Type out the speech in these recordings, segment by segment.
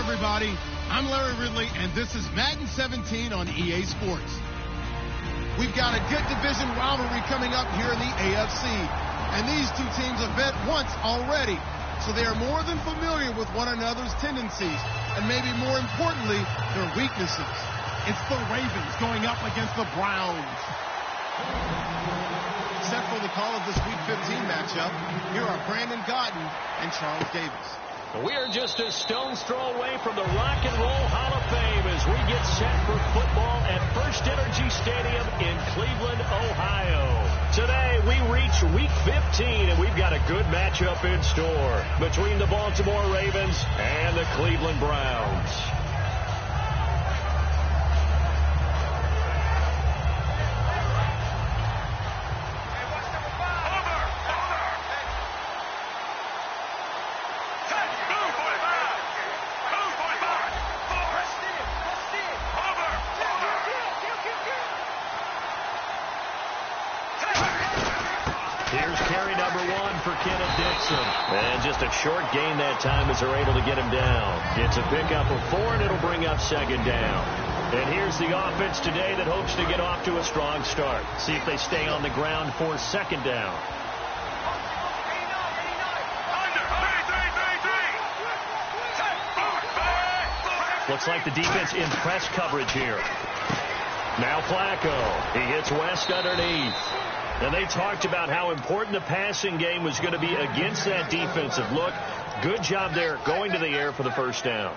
Everybody, I'm Larry Ridley, and this is Madden 17 on EA Sports. We've got a good division rivalry coming up here in the AFC, and these two teams have met once already, so they are more than familiar with one another's tendencies, and maybe more importantly, their weaknesses. It's the Ravens going up against the Browns. Set for the call of this Week 15 matchup, here are Brandon Godden and Charles Davis. We are just a stone's throw away from the Rock and Roll Hall of Fame as we get set for football at First Energy Stadium in Cleveland, Ohio. Today, we reach Week 15, and we've got a good matchup in store between the Baltimore Ravens and the Cleveland Browns. And just a short gain that time as they're able to get him down. It's a pickup of 4, and it'll bring up second down. And here's the offense today that hopes to get off to a strong start. See if they stay on the ground for second down. Looks like the defense in press coverage here. Now Flacco. He hits West underneath. And they talked about how important the passing game was going to be against that defensive look. Good job there going to the air for the first down.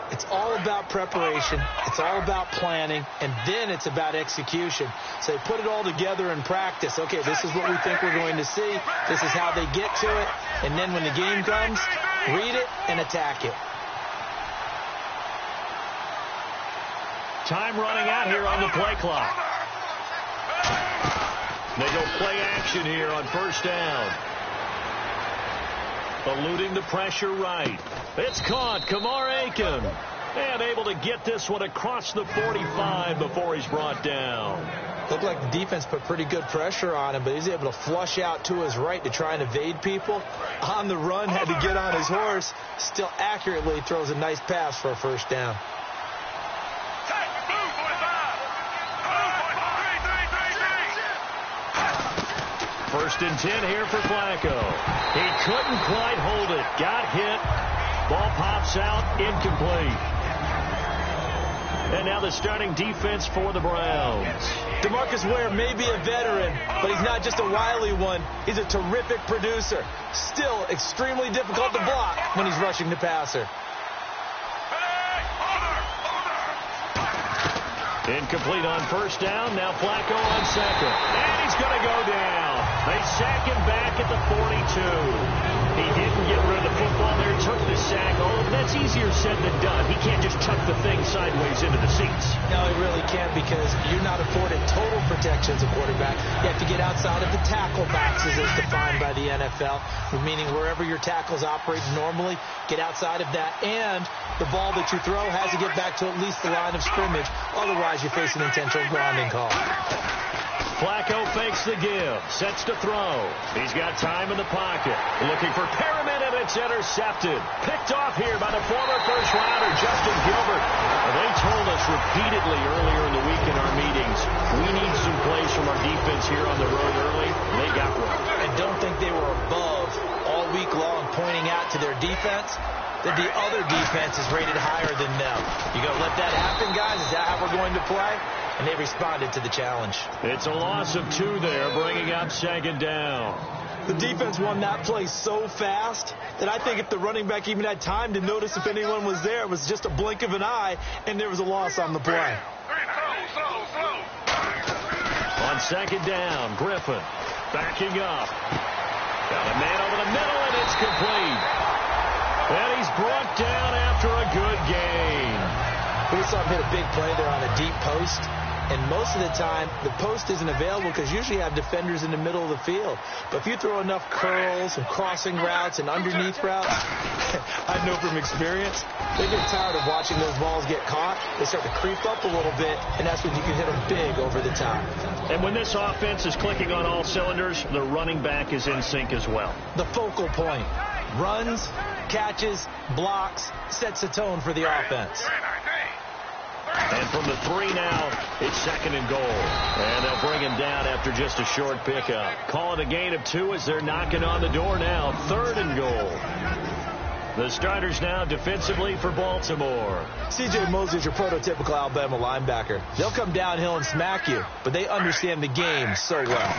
It's all about preparation. It's all about planning. And then it's about execution. So they put it all together in practice. Okay, this is what we think we're going to see. This is how they get to it. And then when the game comes, read it and attack it. Time running out here on the play clock. They go play action here on first down. Eluding the pressure right. It's caught. Kamar Aiken. And able to get this one across the 45 before he's brought down. Looked like the defense put pretty good pressure on him, but he's able to flush out to his right to try and evade people. On the run, had to get on his horse. Still accurately throws a nice pass for a first down. First and 10 here for Flacco. He couldn't quite hold it. Got hit. Ball pops out. Incomplete. And now the starting defense for the Browns. DeMarcus Ware may be a veteran, but he's not just a wily one. He's a terrific producer. Still extremely difficult to block when he's rushing the passer. Incomplete on first down. Now Flacco on second. And he's going to go down. They sack him back at the 42. He didn't get rid of the football there. Took the sack. Oh, that's easier said than done. He can't just chuck the thing sideways into the seats. No, he really can't, because you're not afforded total protection as a quarterback. You have to get outside of the tackle boxes as defined by the NFL, meaning wherever your tackles operate normally, get outside of that. And the ball that you throw has to get back to at least the line of scrimmage. Otherwise, you face an intentional grounding call. Flacco fakes the give, sets to throw. He's got time in the pocket. Looking for Perriman, and it's intercepted. Picked off here by the former first-rounder, Justin Gilbert. They told us repeatedly earlier in the week in our meetings, we need some plays from our defense here on the road early. They got one. I don't think they were above all week long pointing out to their defense that the other defense is rated higher than them. You going to let that happen, guys? Is that how we're going to play? And they responded to the challenge. It's a loss of 2 there, bringing up second down. The defense won that play so fast that I think if the running back even had time to notice if anyone was there, it was just a blink of an eye, and there was a loss on the play. On second down, Griffin backing up. Got a man over the middle, and it's complete. And he's brought down after a good gain. We saw him hit a big play there on a deep post. And most of the time, the post isn't available because usually you have defenders in the middle of the field. But if you throw enough curls and crossing routes and underneath routes, I know from experience, they get tired of watching those balls get caught. They start to creep up a little bit, and that's when you can hit them big over the top. And when this offense is clicking on all cylinders, the running back is in sync as well. The focal point. Runs, catches, blocks, sets the tone for the offense. And from the 3 now, it's second and goal. And they'll bring him down after just a short pickup. Call it a gain of 2 as they're knocking on the door now. Third and goal. The starters now defensively for Baltimore. C.J. Mosley's your prototypical Alabama linebacker. They'll come downhill and smack you, but they understand the game so well.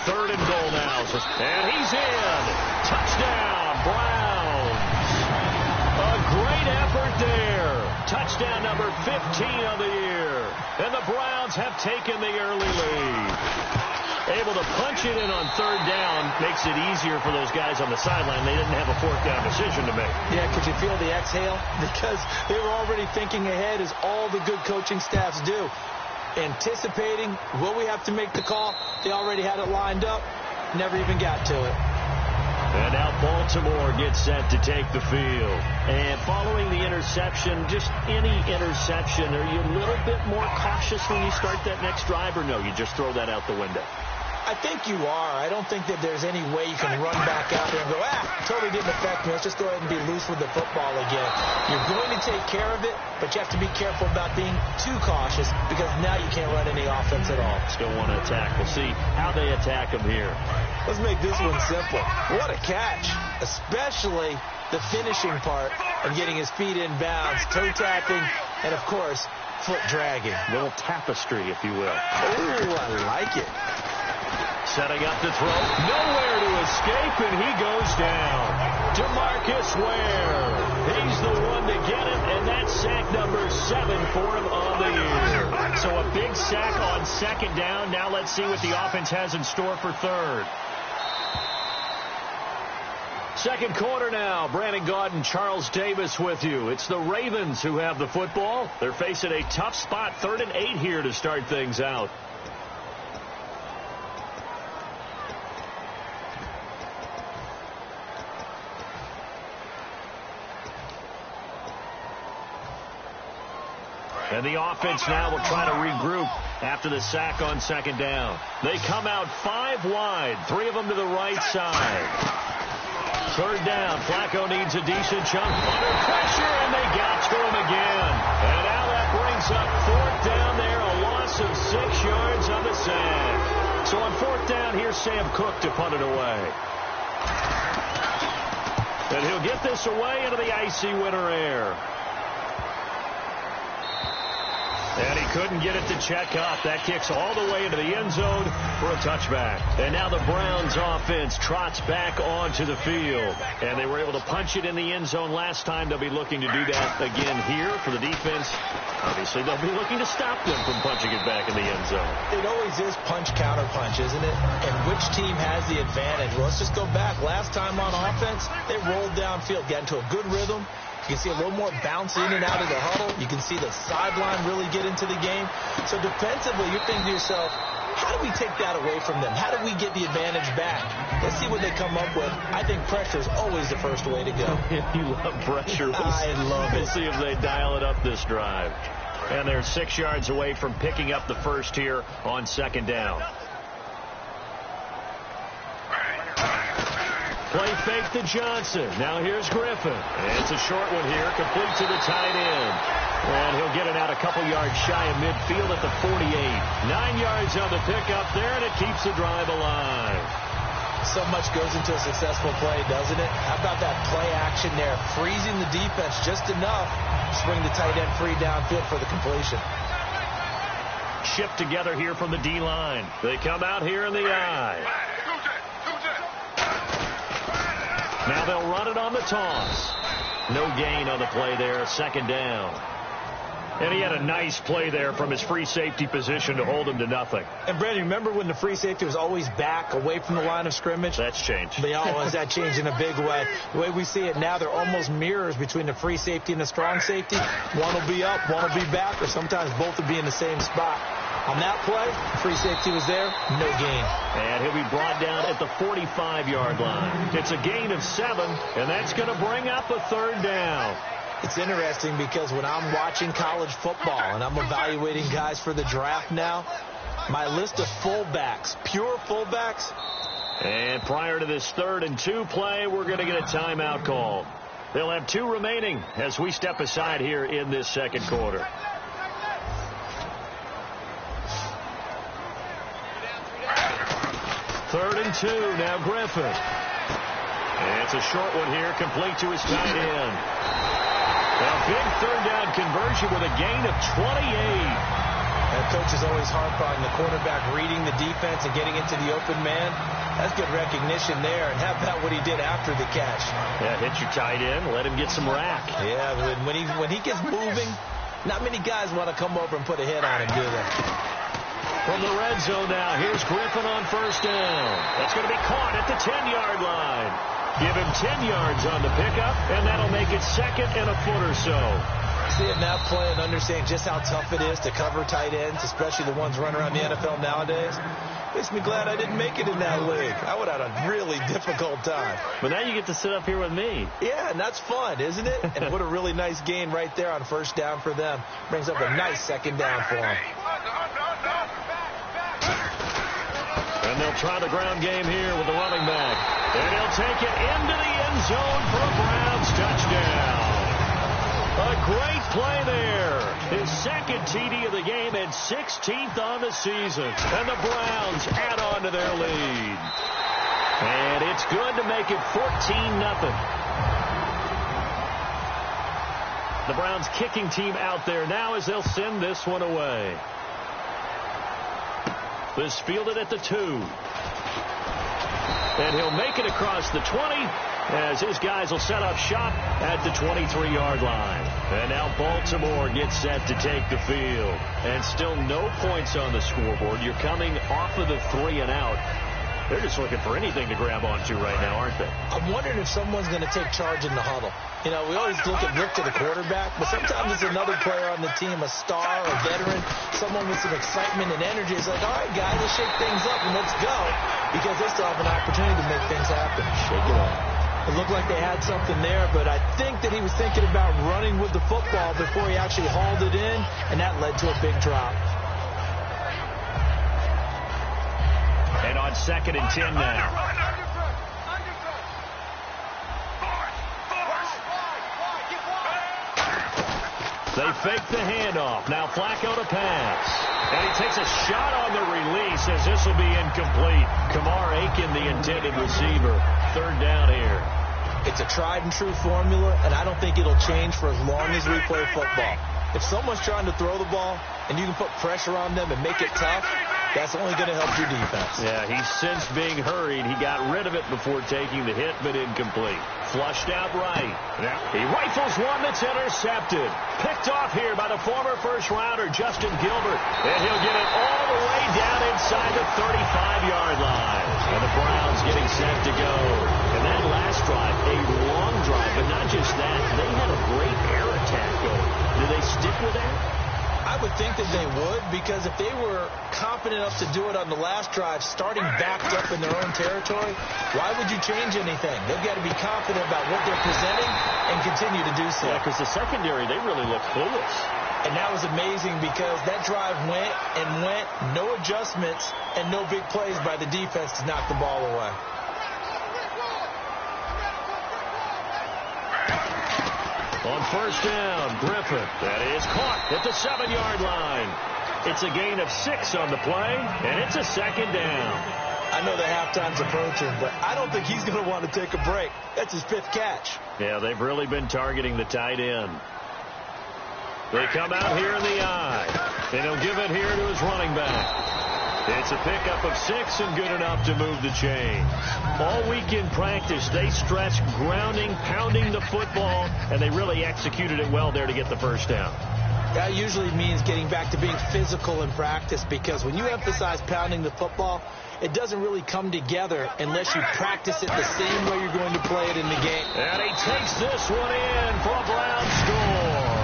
Third and goal now. And he's in. Touchdown, Browns. A great effort there. Touchdown number 15 of the year. And the Browns have taken the early lead. Able to punch it in on third down makes it easier for those guys on the sideline. They didn't have a fourth down decision to make. Yeah, could you feel the exhale? Because they were already thinking ahead, as all the good coaching staffs do. Anticipating, will we have to make the call? They already had it lined up. Never even got to it. And now Baltimore gets set to take the field. And following the interception, just any interception, are you a little bit more cautious when you start that next drive, or no, you just throw that out the window? I think you are. I don't think that there's any way you can run back out there and go, totally didn't affect me. Let's just go ahead and be loose with the football again. You're going to take care of it, but you have to be careful about being too cautious, because now you can't run any offense at all. Still want to attack. We'll see how they attack him here. Let's make this one simple. What a catch, especially the finishing part of getting his feet in bounds, toe tapping, and, of course, foot dragging. A little tapestry, if you will. Ooh, I like it. Setting up to throw. Nowhere to escape, and he goes down. DeMarcus Ware. He's the one to get it, and that's sack number 7 for him on the year. So a big sack on second down. Now let's see what the offense has in store for third. Second quarter now. Brandon Gaudin, Charles Davis with you. It's the Ravens who have the football. They're facing a tough spot. 3rd and 8 here to start things out. And the offense now will try to regroup after the sack on second down. They come out 5 wide, 3 of them to the right side. Third down, Flacco needs a decent chunk under pressure, and they got to him again. And now that brings up 4th down there, a loss of 6 yards on the sack. So on fourth down, here's Sam Cook to punt it away. And he'll get this away into the icy winter air. And he couldn't get it to check up. That kicks all the way into the end zone for a touchback. And now the Browns offense trots back onto the field. And they were able to punch it in the end zone last time. They'll be looking to do that again here for the defense. Obviously, they'll be looking to stop them from punching it back in the end zone. It always is punch-counter-punch, isn't it? And which team has the advantage? Well, let's just go back. Last time on offense, they rolled downfield, got into a good rhythm. You can see a little more bounce in and out of the huddle. You can see the sideline really get into the game. So defensively, you're thinking to yourself, how do we take that away from them? How do we get the advantage back? Let's see what they come up with. I think pressure is always the first way to go. You love pressure. I love it. We'll see if they dial it up this drive. And they're 6 yards away from picking up the first here on second down. Play fake to Johnson. Now here's Griffin. And it's a short one here, complete to the tight end. And he'll get it out a couple yards shy of midfield at the 48. 9 yards on the pickup there, and it keeps the drive alive. So much goes into a successful play, doesn't it? How about that play action there? Freezing the defense just enough to bring the tight end free downfield for the completion. Shipped together here from the D-line. They come out here in the eye. Now they'll run it on the toss. No gain on the play there, second down. And he had a nice play there from his free safety position to hold him to nothing. And, Brandon, remember when the free safety was always back away from the line of scrimmage? That's changed. They always that changed in a big way. The way we see it now, they're almost mirrors between the free safety and the strong safety. One will be up, one will be back, or sometimes both will be in the same spot. On that play, free safety was there, no gain. And he'll be brought down at the 45-yard line. It's a gain of 7, and that's going to bring up a third down. It's interesting because when I'm watching college football and I'm evaluating guys for the draft now, my list of fullbacks, pure fullbacks. And prior to this 3rd and 2 play, we're going to get a timeout call. They'll have 2 remaining as we step aside here in this second quarter. Third and 2, now Griffin. And it's a short one here, complete to his tight end. A big third down conversion with a gain of 28. And coach is always harp on the quarterback reading the defense and getting into the open man. That's good recognition there. And how about what he did after the catch? Yeah, hit your tight end, let him get some rack. Yeah, when he gets moving, not many guys want to come over and put a hit on him, do they? From the red zone now, here's Griffin on first down. That's going to be caught at the 10-yard line. Give him 10 yards on the pickup, and that'll make it 2nd and a foot or so. Seeing that play and understanding just how tough it is to cover tight ends, especially the ones running around the NFL nowadays, makes me glad I didn't make it in that league. I would have had a really difficult time. But now you get to sit up here with me. Yeah, and that's fun, isn't it? And what a really nice gain right there on first down for them. Brings up a nice second down for them. And they'll try the ground game here with the running back. And he'll take it into the end zone for a Browns touchdown. A great play there. His 2nd TD of the game and 16th on the season. And the Browns add on to their lead. And it's good to make it 14-0. The Browns kicking team out there now as they'll send this one away. This fielded at the 2. And he'll make it across the 20 as his guys will set up shop at the 23-yard line. And now Baltimore gets set to take the field. And still no points on the scoreboard. You're coming off of the 3 and out. They're just looking for anything to grab onto right now, aren't they? I'm wondering if someone's going to take charge in the huddle. You know, we always look at Rick to the quarterback, but sometimes it's another player on the team, a star, a veteran, someone with some excitement and energy. It's like, all right, guys, let's shake things up and let's go, because they still have an opportunity to make things happen. Shake it up. It looked like they had something there, but I think that he was thinking about running with the football before he actually hauled it in, and that led to a big drop. And on 2nd and 10 now. They fake the handoff. Now Flacco to pass. And he takes a shot on the release as this will be incomplete. Kamar Aiken, the intended receiver. Third down here. It's a tried-and-true formula, and I don't think it'll change for as long as we play football. If someone's trying to throw the ball and you can put pressure on them and make it tough, that's only going to help your defense. Yeah, he sensed being hurried. He got rid of it before taking the hit, but incomplete. Flushed out right. He rifles one that's intercepted. Picked off here by the former first-rounder, Justin Gilbert. And he'll get it all the way down inside the 35-yard line. And the Browns getting set to go. And that last drive, a long drive, but not just that. They had a great air attack going. Do they stick with that? I would think that they would, because if they were confident enough to do it on the last drive, starting backed up in their own territory, why would you change anything? They've got to be confident about what they're presenting and continue to do so. Yeah, because the secondary, they really look clueless. And that was amazing because that drive went and went, no adjustments and no big plays by the defense to knock the ball away. On first down, Griffin. That is caught at the 7-yard line. It's a gain of 6 on the play, and it's a second down. I know the halftime's approaching, but I don't think he's going to want to take a break. That's his 5th catch. Yeah, they've really been targeting the tight end. They come out here in the eye, and he'll give it here to his running back. It's a pickup of 6 and good enough to move the chains. All week in practice, they stretched, grounding, pounding the football, and they really executed it well there to get the first down. That usually means getting back to being physical in practice, because when you emphasize pounding the football, it doesn't really come together unless you practice it the same way you're going to play it in the game. And he takes this one in for a Brown score.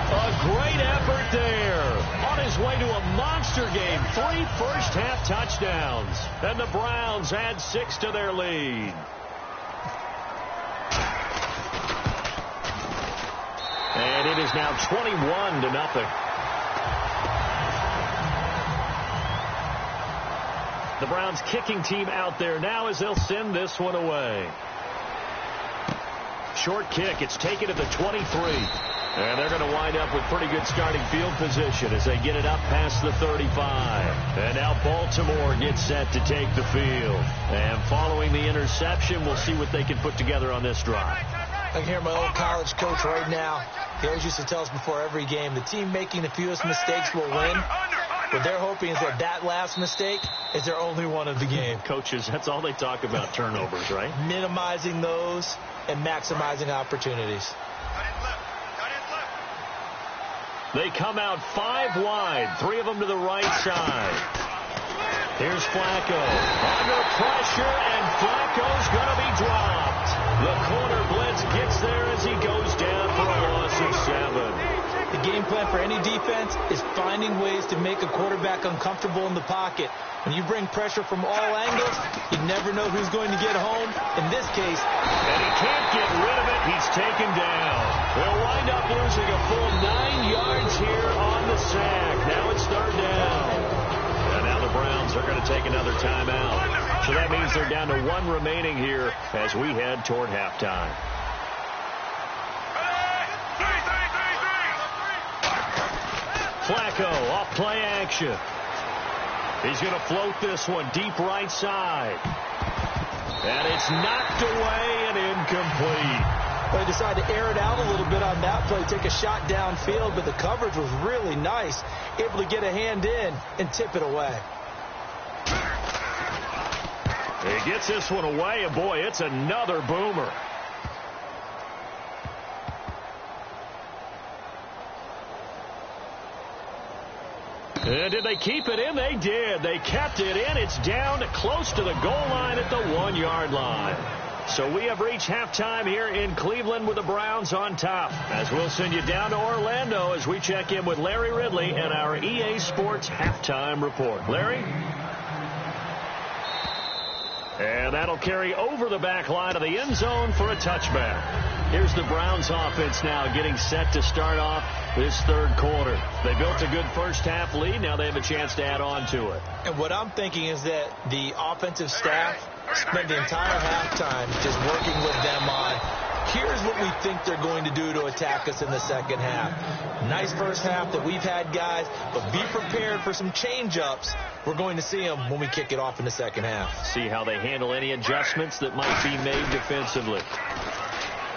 A great effort there. On his way to a monster game. 3 first-half touchdowns. And the Browns add 6 to their lead. And it is now 21-0. The Browns kicking team out there now as they'll send this one away. Short kick. It's taken to the 23. And they're going to wind up with pretty good starting field position as they get it up past the 35. And now Baltimore gets set to take the field. And following the interception, we'll see what they can put together on this drive. I can hear my old college coach right now. He always used to tell us before every game, the team making the fewest mistakes will win. What they're hoping is that last mistake is their only one of the game. Coaches, that's all they talk about, turnovers, right? Minimizing those and maximizing opportunities. They come out 5 wide, 3 of them to the right side. Here's Flacco. Under pressure, and Flacco's going to be dropped. The corner blitz gets there as he goes down for a loss of 7. The game plan for any defense is finding ways to make a quarterback uncomfortable in the pocket. When you bring pressure from all angles, you never know who's going to get home. In this case, and he can't get rid of it. He's taken down. They'll wind up losing a full 9 yards here on the sack. Now it's third down. And now the Browns are going to take another timeout. So that means they're down to 1 remaining here as we head toward halftime. Flacco off play action. He's going to float this one deep right side. And it's knocked away and incomplete. They decided to air it out a little bit on that play, take a shot downfield, but the coverage was really nice. Able to get a hand in and tip it away. He gets this one away, and boy, it's another boomer. And did they keep it in? They did. They kept it in. It's down close to the goal line at the 1-yard line. So we have reached halftime here in Cleveland with the Browns on top. As we'll send you down to Orlando as we check in with Larry Ridley and our EA Sports halftime report. Larry? And that'll carry over the back line of the end zone for a touchback. Here's the Browns offense now getting set to start off this third quarter. They built a good first half lead. Now they have a chance to add on to it. And what I'm thinking is that the offensive staff spent the entire halftime just working with them on Here's what we think they're going to do to attack us in the second half. Nice first half that we've had, guys, but be prepared for some change-ups. We're going to see them when we kick it off in the second half. See how they handle any adjustments that might be made defensively.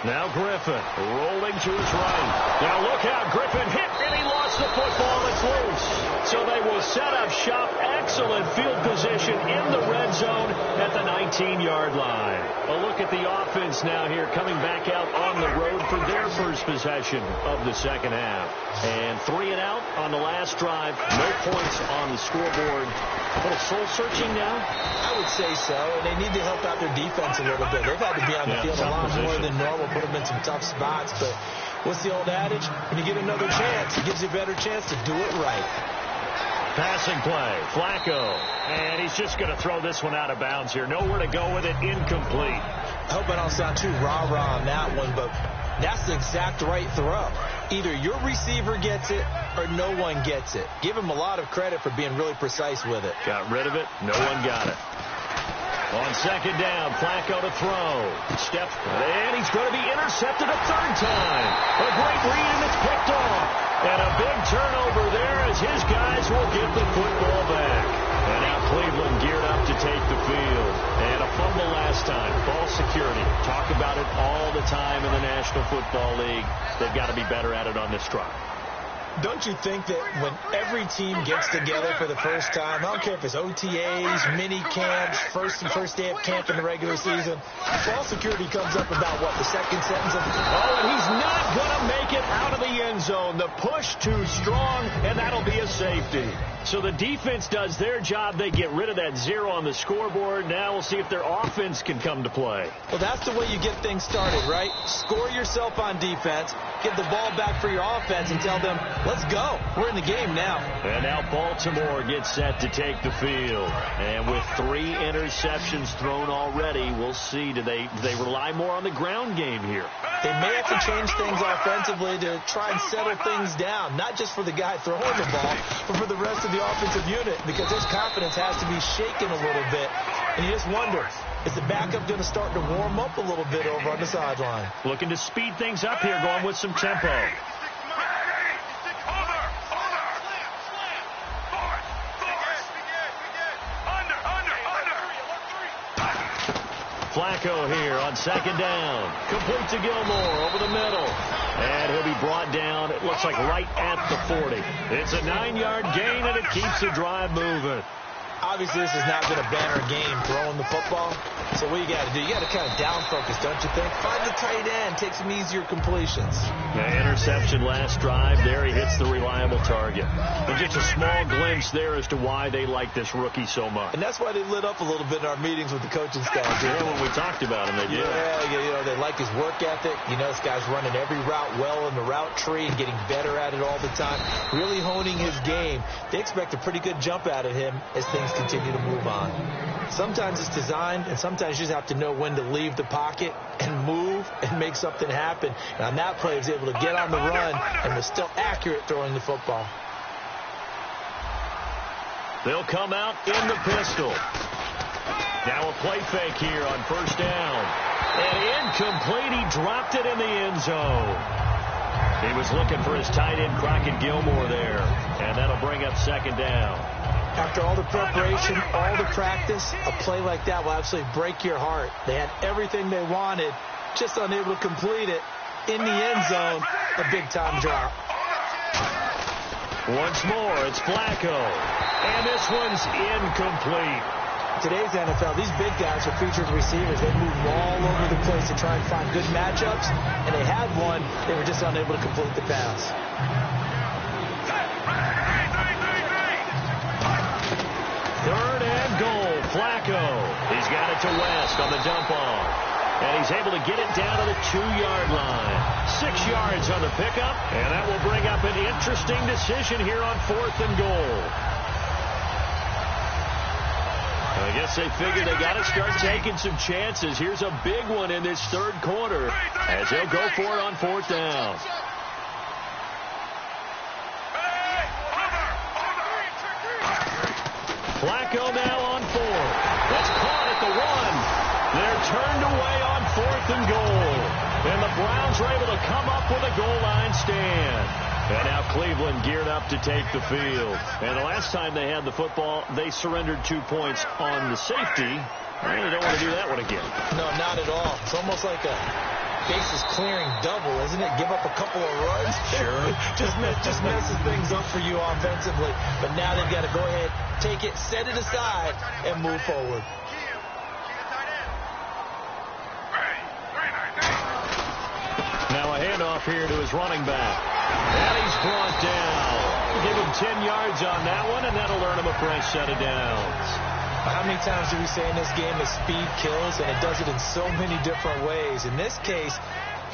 Now Griffin rolling to his right. Now look out. Griffin hit, and he lost the football. It's loose. So they will set up shop. Excellent field position in the red zone at the 19-yard line. A look at the offense now here coming back out on the road for their first possession of the second half. And 3 and out on the last drive. No points on the scoreboard. A little soul-searching now? I would say so, and they need to help out their defense a little bit. They've had to be on the field a lot more than normal, put them in some tough spots. But what's the old adage? When you get another chance, it gives you a better chance to do it right. Passing play, Flacco, and he's just going to throw this one out of bounds here. Nowhere to go with it, incomplete. I hope I don't sound too rah-rah on that one, but that's the exact right throw. Either your receiver gets it or no one gets it. Give him a lot of credit for being really precise with it. Got rid of it. No one got it. On second down, Flacco to throw. Step, and he's going to be intercepted a third time. A great read, and it's picked off. And a big turnover there as his guys will get the football back. And now Cleveland geared up to take the field. And a fumble last time. Ball security. Talk about it all the time in the National Football League. They've got to be better at it on this drive. Don't you think that when every team gets together for the first time, I don't care if it's OTAs, mini camps, first day of camp in the regular season, ball security comes up about, what, the second sentence of the... Oh, and he's not going to make it out of the end zone. The push too strong, and that'll be a safety. So the defense does their job. They get rid of that 0 on the scoreboard. Now we'll see if their offense can come to play. Well, that's the way you get things started, right? Score yourself on defense, get the ball back for your offense, and tell them, let's go. We're in the game now. And now Baltimore gets set to take the field. And with 3 interceptions thrown already, we'll see. Do they rely more on the ground game here? They may have to change things offensively to try and settle things down, not just for the guy throwing the ball, but for the rest of the offensive unit, because his confidence has to be shaken a little bit. And you just wonder, is the backup going to start to warm up a little bit over on the sideline? Looking to speed things up here, going with some tempo. Flacco here on second down. Complete to Gilmore over the middle. And he'll be brought down, it looks like right at the 40. It's a 9-yard gain, and it keeps the drive moving. Obviously, this has not been a banner game throwing the football. So what you got to do, you got to kind of down focus, don't you think? Find the tight end, take some easier completions. The interception last drive, there he hits the reliable target. And just a small glimpse there as to why they like this rookie so much. And that's why they lit up a little bit in our meetings with the coaching staff. Yeah, when we talked about him, they did. Yeah, they like his work ethic. You know, this guy's running every route well in the route tree and getting better at it all the time. Really honing his game. They expect a pretty good jump out of him as things continue to move on. Sometimes it's designed, and sometimes you just have to know when to leave the pocket and move and make something happen. And on that play, he was able to get on the run and was still accurate throwing the football. They'll come out in the pistol. Now a play fake here on first down. And incomplete. He dropped it in the end zone. He was looking for his tight end, Crockett Gilmore there. And that'll bring up second down. After all the preparation, all the practice, a play like that will absolutely break your heart. They had everything they wanted, just unable to complete it. In the end zone, a big-time drop. Once more, it's Flacco. And this one's incomplete. Today's NFL, these big guys are featured receivers. They move all over the place to try and find good matchups, and they had one. They were just unable to complete the pass. Third and goal, Flacco. He's got it to West on the dump off. And he's able to get it down to the 2-yard line. 6 yards on the pickup, and that will bring up an interesting decision here on 4th and goal. I guess they figured they got to start taking some chances. Here's a big one in this third quarter as they'll go for it on 4th down. Flacco now on 4th. That's caught at the 1. They're turned away on 4th and goal. And the Browns are able to come up with a goal line stand. And now Cleveland geared up to take the field. And the last time they had the football, they surrendered 2 points on the safety. Well, you don't want to do that one again. No, not at all. It's almost like a bases clearing double, isn't it? Give up a couple of runs. Sure. just messes things up for you offensively. But now they've got to go ahead, take it, set it aside, and move forward. Now a handoff here to his running back. And he's brought down. Give him 10 yards on that one, and that'll earn him a fresh set of downs. How many times do we say in this game that speed kills, and it does it in so many different ways? In this case,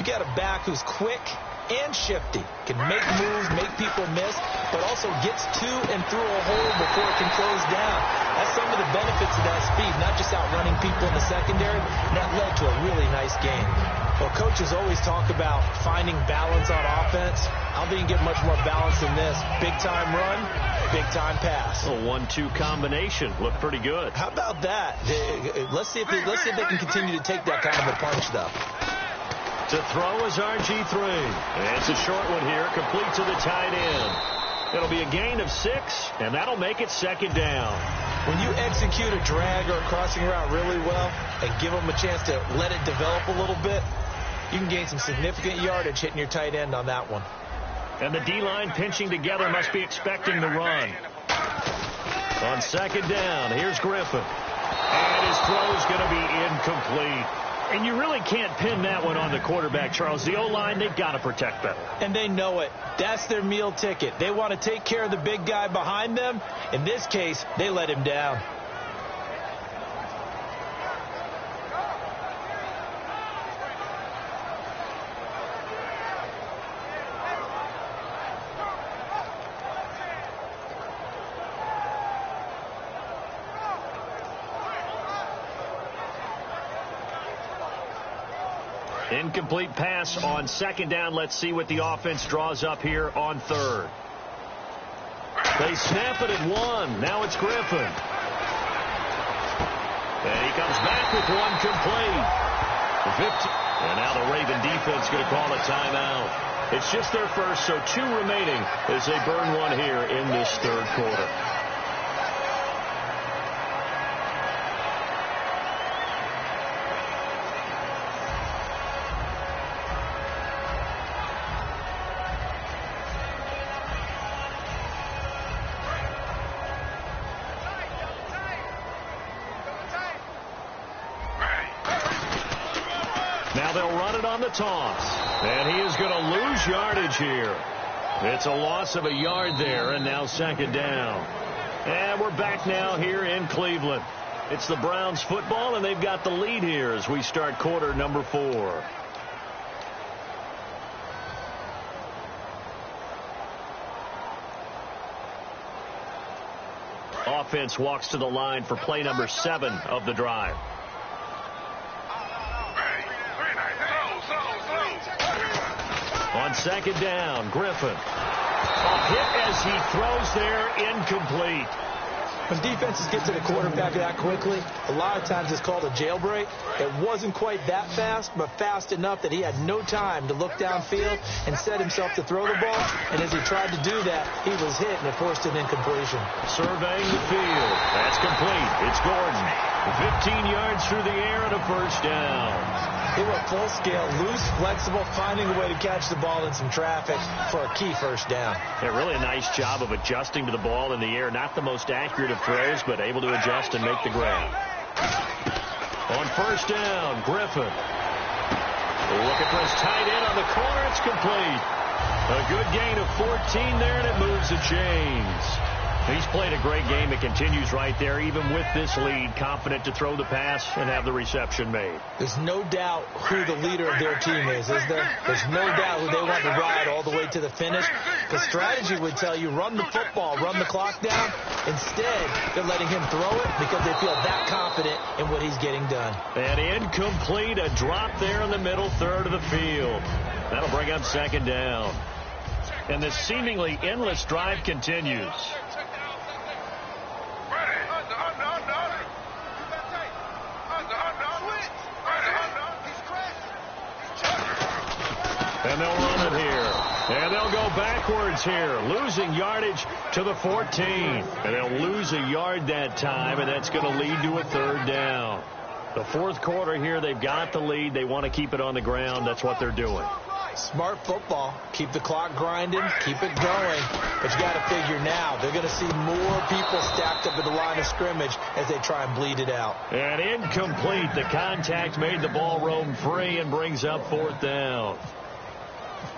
you got a back who's quick and shifty, can make moves, make people miss, but also gets to and through a hole before it can close down. That's some of the benefits of that speed, not just outrunning people in the secondary, and that led to a really nice game. Well, coaches always talk about finding balance on offense. I don't think you get much more balance than this. Big-time run, big-time pass. A 1-2 combination. Looked pretty good. How about that? Let's see if they can continue to take that kind of a punch, though. To throw is RG3. And it's a short one here, complete to the tight end. It'll be a gain of 6, and that'll make it second down. When you execute a drag or a crossing route really well and give them a chance to let it develop a little bit, you can gain some significant yardage hitting your tight end on that one. And the D-line pinching together must be expecting the run. On second down, here's Griffin. And his throw's going to be incomplete. And you really can't pin that one on the quarterback, Charles. The O-line, they've got to protect better. And they know it. That's their meal ticket. They want to take care of the big guy behind them. In this case, they let him down. Incomplete pass on second down. Let's see what the offense draws up here on third. They snap it at 1. Now it's Griffin. And he comes back with one complete. 15. And now the Raven defense going to call a timeout. It's just their first, so 2 remaining as they burn one here in this third quarter. Now they'll run it on the toss. And he is going to lose yardage here. It's a loss of a yard there, and now second down. And we're back now here in Cleveland. It's the Browns football, and they've got the lead here as we start quarter number 4. Offense walks to the line for play number 7 of the drive. On second down, Griffin. A hit as he throws there, incomplete. When defenses get to the quarterback that quickly, a lot of times it's called a jailbreak. It wasn't quite that fast, but fast enough that he had no time to look downfield and set himself to throw the ball. And as he tried to do that, he was hit, and it forced an incompletion. Surveying the field. That's complete. It's Gordon. 15 yards through the air and a first down. They were full scale, loose, flexible, finding a way to catch the ball in some traffic for a key first down. Yeah, really a nice job of adjusting to the ball in the air. Not the most accurate of throws, but able to adjust and make the grab. On first down, Griffin. Looking for his tight end on the corner. It's complete. A good gain of 14 there, and it moves the chains. He's played a great game. It continues right there, even with this lead, confident to throw the pass and have the reception made. There's no doubt who the leader of their team is there? There's no doubt who they want to ride all the way to the finish. The strategy would tell you, run the football, run the clock down. Instead, they're letting him throw it because they feel that confident in what he's getting done. And incomplete, a drop there in the middle third of the field. That'll bring up second down. And this seemingly endless drive continues. And they'll run it here. And they'll go backwards here, losing yardage to the 14. And they'll lose a yard that time, and that's going to lead to a third down. The fourth quarter here, they've got the lead. They want to keep it on the ground. That's what they're doing. Smart football. Keep the clock grinding. Keep it going. But you got to figure now, they're going to see more people stacked up at the line of scrimmage as they try and bleed it out. And incomplete. The contact made the ball roam free and brings up fourth down.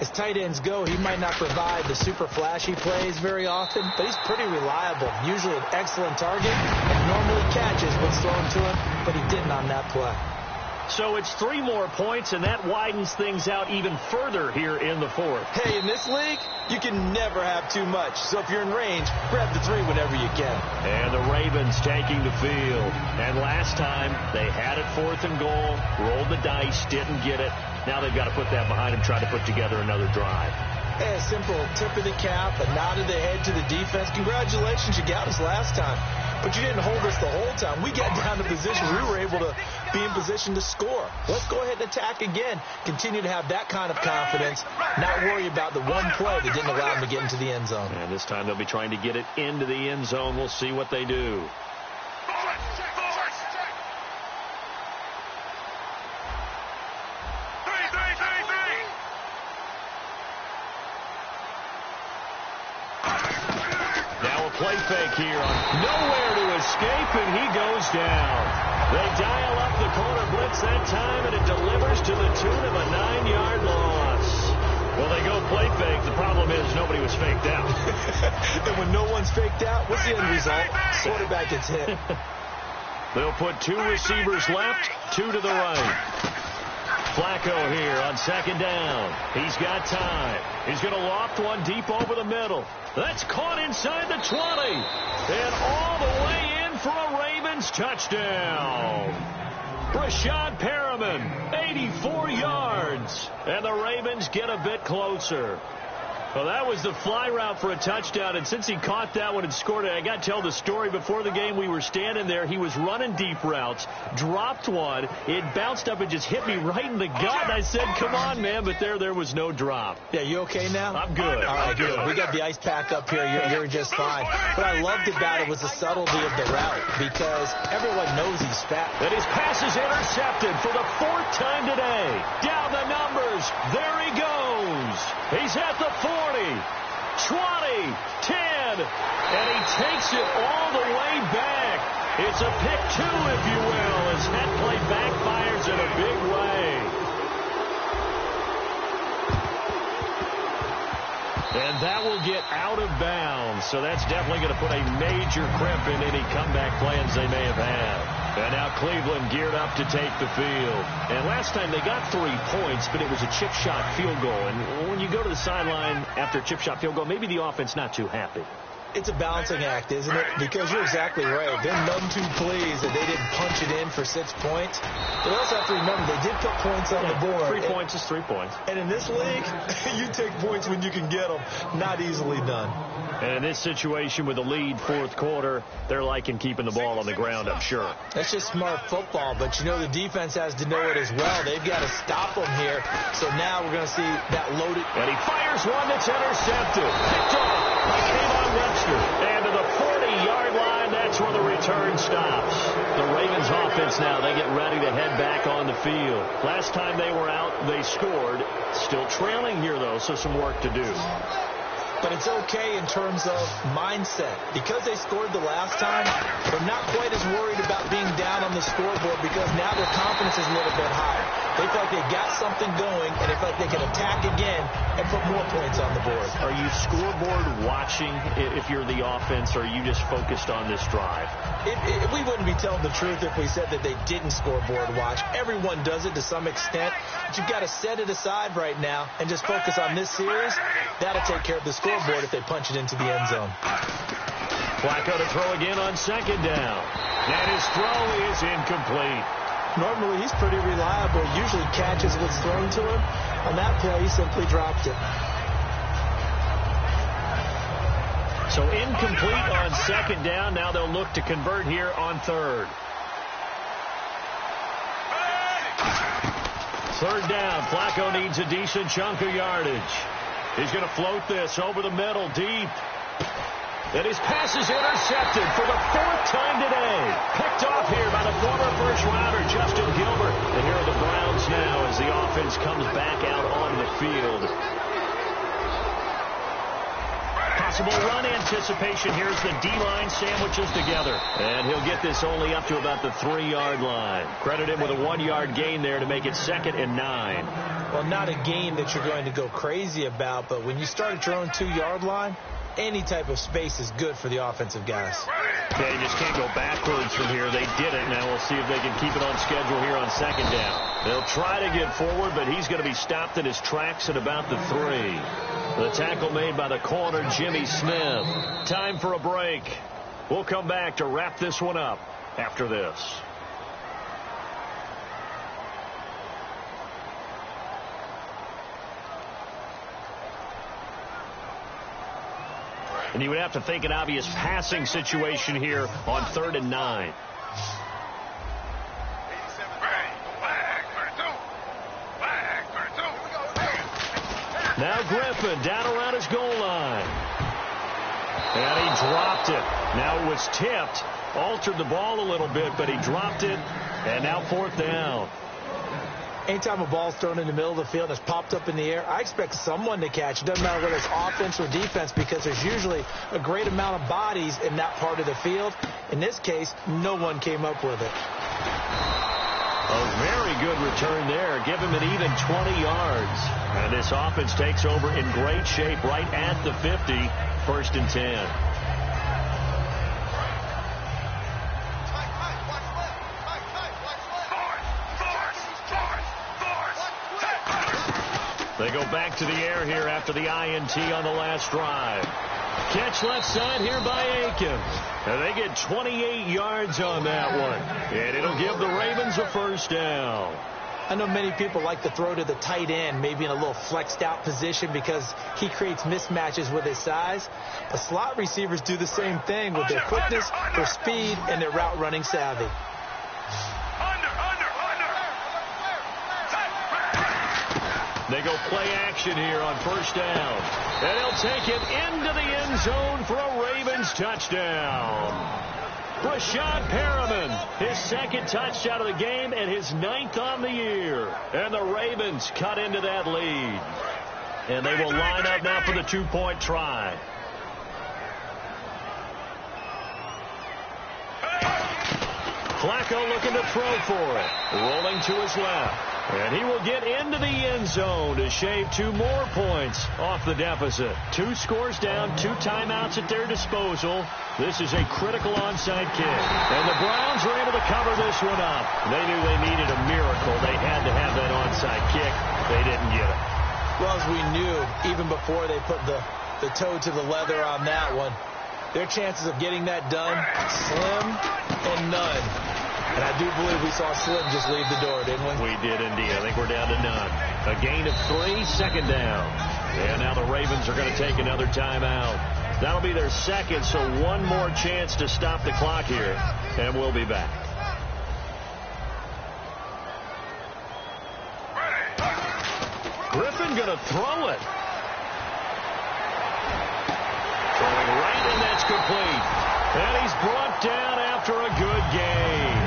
As tight ends go, he might not provide the super flashy plays very often, but he's pretty reliable. Usually an excellent target and normally catches what's thrown to him, but he didn't on that play. So it's 3 more points, and that widens things out even further here in the fourth. Hey, in this league, you can never have too much. So if you're in range, grab the 3 whenever you can. And the Ravens taking the field. And last time, they had it 4th and goal, rolled the dice, didn't get it. Now they've got to put that behind them, try to put together another drive. Hey, a simple tip of the cap, a nod of the head to the defense. Congratulations, you got us last time. But you didn't hold us the whole time. We got down to position. We were able to be in position to score. Let's go ahead and attack again. Continue to have that kind of confidence. Not worry about the one play that didn't allow them to get into the end zone. And this time they'll be trying to get it into the end zone. We'll see what they do. Play fake here. Nowhere to escape, and he goes down. They dial up the corner blitz that time, and it delivers to the tune of a 9-yard loss. Well, they go play fake. The problem is nobody was faked out. And when no one's faked out, what's the end result? Quarterback gets hit. They'll put 2 receivers left, 2 to the right. Flacco here on 2nd down. He's got time. He's going to loft one deep over the middle. That's caught inside the 20. And all the way in for a Ravens touchdown. Brashad Perriman, 84 yards. And the Ravens get a bit closer. Well, that was the fly route for a touchdown, and since he caught that one and scored it, I got to tell the story. Before the game, we were standing there. He was running deep routes, dropped one. It bounced up and just hit me right in the gut. I said, come on, man, but there was no drop. Yeah, you okay now? I'm good. All right, good. We got the ice pack up here. You're just fine. What I loved about it was the subtlety of the route because everyone knows he's fat. And his pass is intercepted for the 4th time today. Down the numbers. There he goes. He's at the 40, 20, 10, and he takes it all the way back. It's a pick 2, if you will, as that play backfires in a big way. And that will get out of bounds, so that's definitely going to put a major crimp in any comeback plans they may have had. And now Cleveland geared up to take the field. And last time they got 3 points, but it was a chip shot field goal. And when you go to the sideline after a chip shot field goal, maybe the offense not too happy. It's a balancing act, isn't it? Because you're exactly right. They're none too pleased that they didn't punch it in for 6 points. But also have to remember, they did put points on the board. 3 points is 3 points. And in this league, you take points when you can get them. Not easily done. And in this situation with the lead 4th quarter, they're liking keeping the ball on the ground, I'm sure. That's just smart football, but you know the defense has to know it as well. They've got to stop them here. So now we're going to see that loaded. And he fires one that's intercepted. Picked off by Kayvon Webster. And to the 40-yard line, that's where the return stops. The Ravens offense now, they get ready to head back on the field. Last time they were out, they scored. Still trailing here, though, so some work to do. But it's okay in terms of mindset. Because they scored the last time, they're not quite as worried about being down on the scoreboard because now their confidence is a little bit higher. They feel like they've got something going, and they feel like they can attack again and put more points on the board. Are you scoreboard watching if you're the offense, or are you just focused on this drive? We wouldn't be telling the truth if we said that they didn't scoreboard watch. Everyone does it to some extent. But you've got to set it aside right now and just focus on this series. That'll take care of the scoreboard if they punch it into the end zone. Flacco to throw again on 2nd down. And his throw is incomplete. Normally, he's pretty reliable. Usually catches what's thrown to him. On that play, he simply dropped it. So incomplete on 2nd down. Now they'll look to convert here on 3rd. Third down. Flacco needs a decent chunk of yardage. He's going to float this over the middle, deep. And his pass is intercepted for the fourth time today. Picked off here by the former first-rounder, Justin Gilbert. And here are the Browns now as the offense comes back out on the field. Possible run anticipation here as the D-line sandwiches together. And he'll get this only up to about the 3-yard line. Credit him with a 1-yard gain there to make it 2nd and 9. Well, not a gain that you're going to go crazy about, but when you start at your own 2-yard line, any type of space is good for the offensive guys. Yeah, you just can't go backwards from here. They did it. Now we'll see if they can keep it on schedule here on 2nd down. They'll try to get forward, but he's going to be stopped in his tracks at about the 3. The tackle made by the corner, Jimmy Smith. Time for a break. We'll come back to wrap this one up after this. And you would have to think an obvious passing situation here on 3rd and 9. Now Griffin down around his goal line. And he dropped it. Now it was tipped. Altered the ball a little bit, but he dropped it. And now 4th down. Anytime a ball's thrown in the middle of the field and it's popped up in the air, I expect someone to catch. It doesn't matter whether it's offense or defense because there's usually a great amount of bodies in that part of the field. In this case, no one came up with it. A very good return there. Give him an even 20 yards. And this offense takes over in great shape right at the 50. 1st and 10. They go back to the air here after the INT on the last drive. Catch left side here by Aiken. And they get 28 yards on that one. And it'll give the Ravens a 1st down. I know many people like to throw to the tight end, maybe in a little flexed out position because he creates mismatches with his size. But slot receivers do the same thing with their quickness, their speed, and their route running savvy. They go play action here on 1st down. And he'll take it into the end zone for a Ravens touchdown. Brashad Perriman, his 2nd touchdown of the game and his 9th on the year. And the Ravens cut into that lead. And they will line up now for the 2-point try. Flacco looking to throw for it. Rolling to his left. And he will get into the end zone to shave 2 more points off the deficit. 2 scores down, 2 timeouts at their disposal. This is a critical onside kick. And the Browns were able to cover this one up. They knew they needed a miracle. They had to have that onside kick. They didn't get it. Well, as we knew, even before they put the toe to the leather on that one, their chances of getting that done, slim and none. And I do believe we saw Slim just leave the door, didn't we? We did indeed. I think we're down to none. A gain of 3, 2nd down. And now the Ravens are going to take another timeout. That'll be their 2nd, so 1 more chance to stop the clock here. And we'll be back. Griffin going to throw it. Throwing right, and that's complete. And he's brought down after a good game.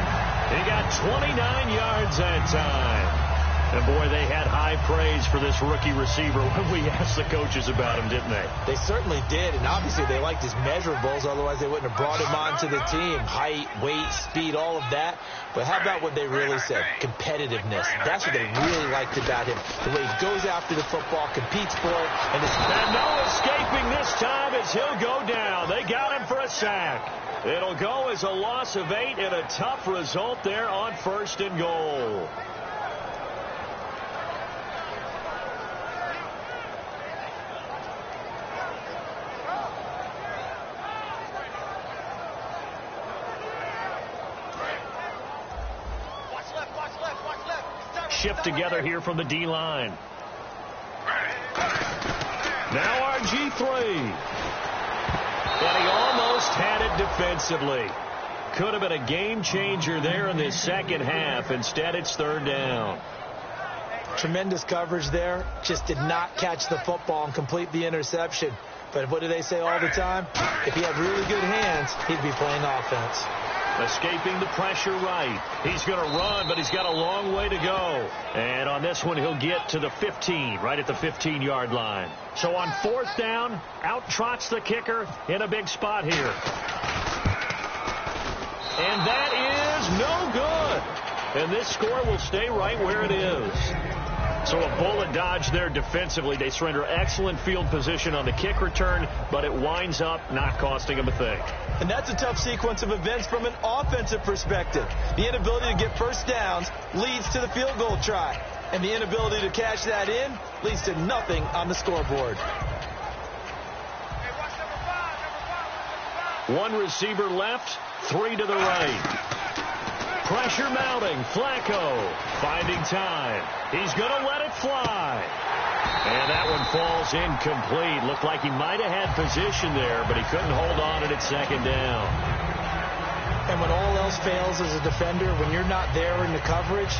He got 29 yards that time. And, boy, they had high praise for this rookie receiver when we asked the coaches about him, didn't they? They certainly did, and obviously they liked his measurables. Otherwise, they wouldn't have brought him onto the team. Height, weight, speed, all of that. But how about what they really said? Competitiveness. That's what they really liked about him. The way he goes after the football, competes for it. And no escaping this time as he'll go down. They got him for a sack. It'll go as a loss of 8 and a tough result there on 1st and goal. Shift together here from the D-line. Now RG3. And he almost had it defensively. Could have been a game changer there in this 2nd half. Instead, it's 3rd down. Tremendous coverage there. Just did not catch the football and complete the interception. But what do they say all the time? If he had really good hands, he'd be playing offense. Escaping the pressure right. He's going to run, but he's got a long way to go. And on this one, he'll get to the 15, right at the 15-yard line. So on 4th down, out trots the kicker in a big spot here. And that is no good. And this score will stay right where it is. So a bullet dodge there defensively. They surrender excellent field position on the kick return, but it winds up not costing them a thing. And that's a tough sequence of events from an offensive perspective. The inability to get first downs leads to the field goal try. And the inability to cash that in leads to nothing on the scoreboard. One receiver left, 3 to the right. Pressure mounting. Flacco finding time. He's going to let it fly. And that one falls incomplete. Looked like he might have had position there, but he couldn't hold on at 2nd down. And when all else fails as a defender, when you're not there in the coverage,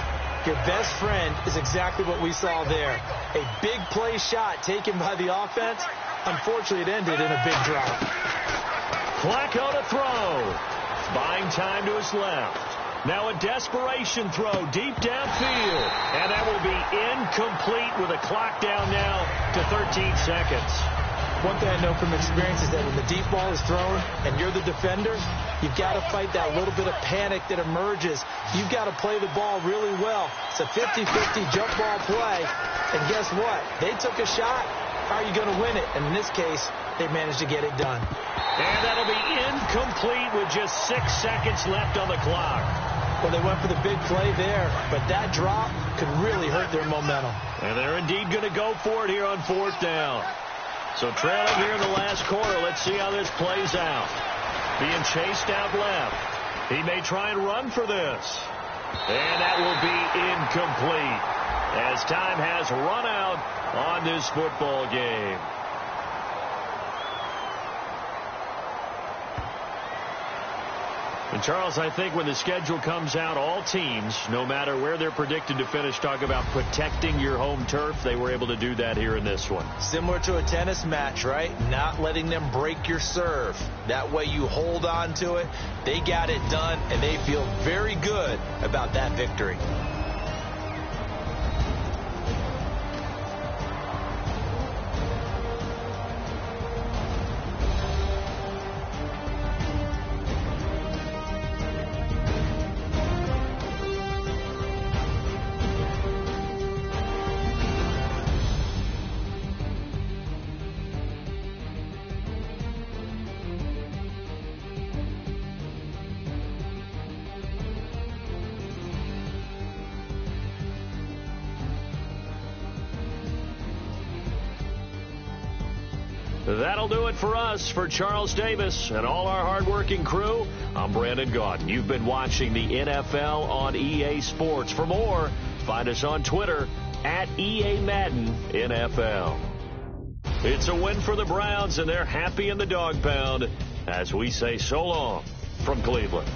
your best friend is exactly what we saw there. A big play shot taken by the offense. Unfortunately, it ended in a big drop. Flacco to throw. Buying time to his left. Now a desperation throw deep downfield. And that will be incomplete with a clock down now to 13 seconds. One thing I know from experience is that when the deep ball is thrown and you're the defender, you've got to fight that little bit of panic that emerges. You've got to play the ball really well. It's a 50-50 jump ball play. And guess what? They took a shot. How are you going to win it? And in this case, they managed to get it done. And that'll be incomplete with just 6 seconds left on the clock. Well, they went for the big play there, but that drop could really hurt their momentum. And they're indeed going to go for it here on 4th down. So trailing here in the last quarter, let's see how this plays out. Being chased out left. He may try and run for this. And that will be incomplete as time has run out on this football game. And, Charles, I think when the schedule comes out, all teams, no matter where they're predicted to finish, talk about protecting your home turf. They were able to do that here in this one. Similar to a tennis match, right? Not letting them break your serve. That way you hold on to it. They got it done, and they feel very good about that victory. That'll do it for us. For Charles Davis and all our hardworking crew, I'm Brandon Gaudin. You've been watching the NFL on EA Sports. For more, find us on Twitter at EA Madden NFL. It's a win for the Browns, and they're happy in the dog pound as we say so long from Cleveland.